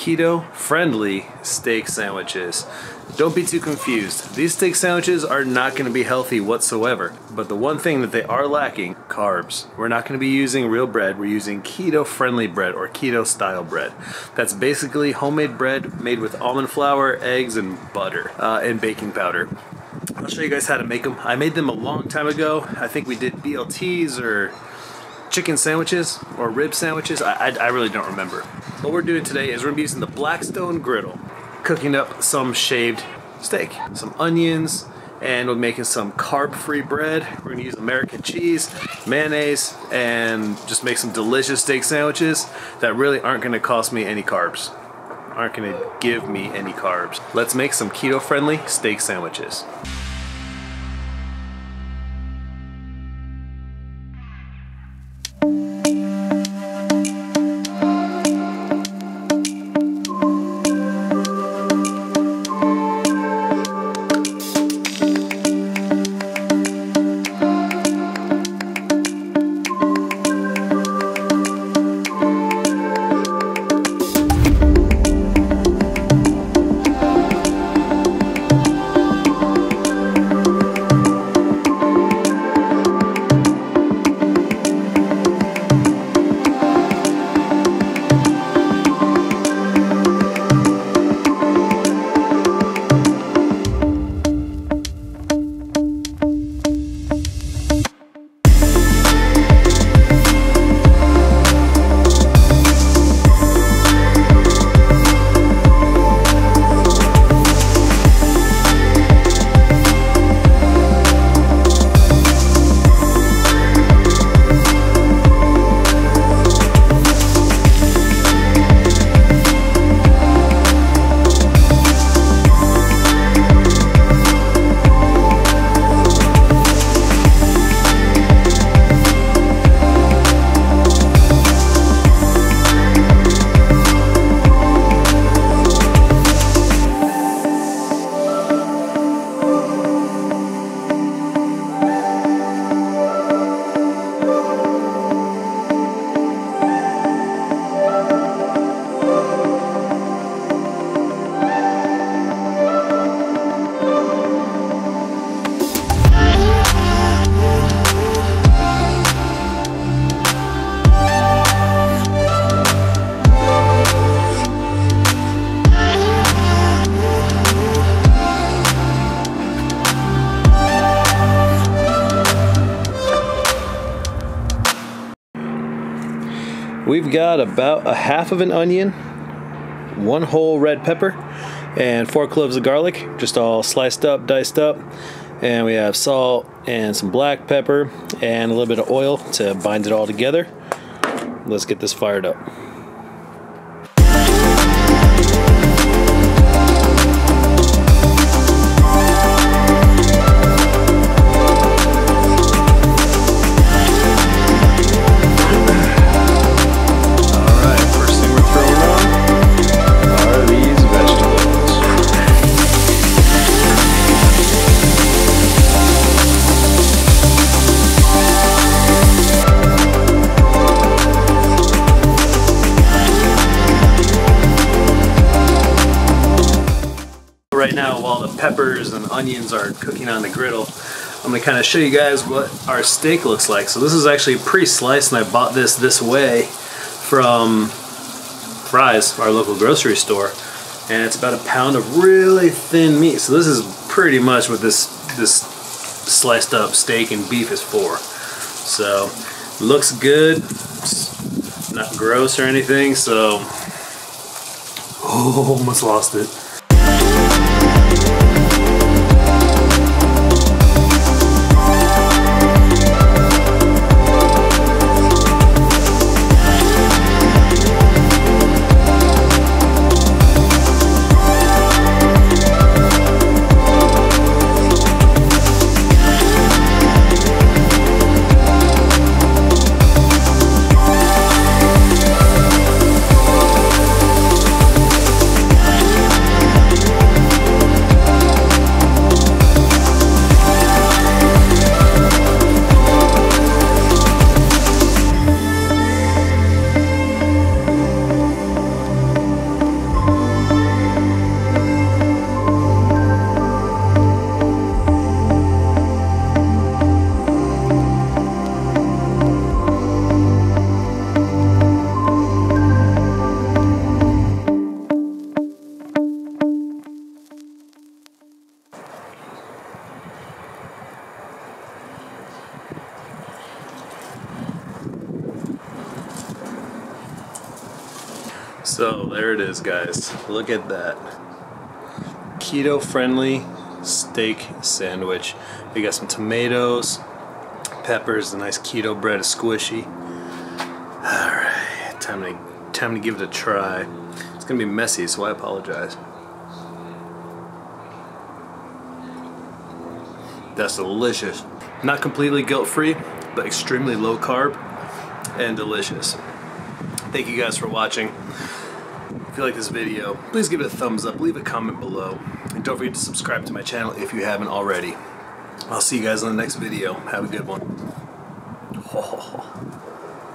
keto-friendly steak sandwiches. Don't be too confused. These steak sandwiches are not going to be healthy whatsoever, but the one thing that they are lacking, carbs. We're not going to be using real bread, we're using keto-friendly bread or keto-style bread. That's basically homemade bread made with almond flour, eggs, and butter, and baking powder. I'll show you guys how to make them. I made them a long time ago. I think we did BLTs or chicken sandwiches or rib sandwiches. I really don't remember. What we're doing today is we're going to be using the Blackstone Griddle, cooking up some shaved steak, some onions, and we're making some carb-free bread. We're going to use American cheese, mayonnaise, and just make some delicious steak sandwiches that really aren't going to cost me any carbs. Aren't going to give me any carbs. Let's make some keto-friendly steak sandwiches. We've got about a half of an onion, 1 whole red pepper, and 4 cloves of garlic, just all sliced up, diced up. And we have salt and some black pepper and a little bit of oil to bind it all together. Let's get this fired up. Right now, while the peppers and onions are cooking on the griddle, I'm going to kind of show you guys what our steak looks like. So this is actually pre-sliced, and I bought this way from Fry's, our local grocery store, and it's about a pound of really thin meat. So this is pretty much what this sliced up steak and beef is for. So looks good, it's not gross or anything. So almost lost it. there it is, guys. Look at that. Keto-friendly steak sandwich. We got some tomatoes, peppers, a nice keto bread, is squishy. Alright, time to give it a try. It's gonna be messy, so I apologize. That's delicious. Not completely guilt-free, but extremely low carb and delicious. Thank you guys for watching. If you like this video, please give it a thumbs up, leave a comment below, and don't forget to subscribe to my channel if you haven't already. I'll see you guys in the next video. Have a good one.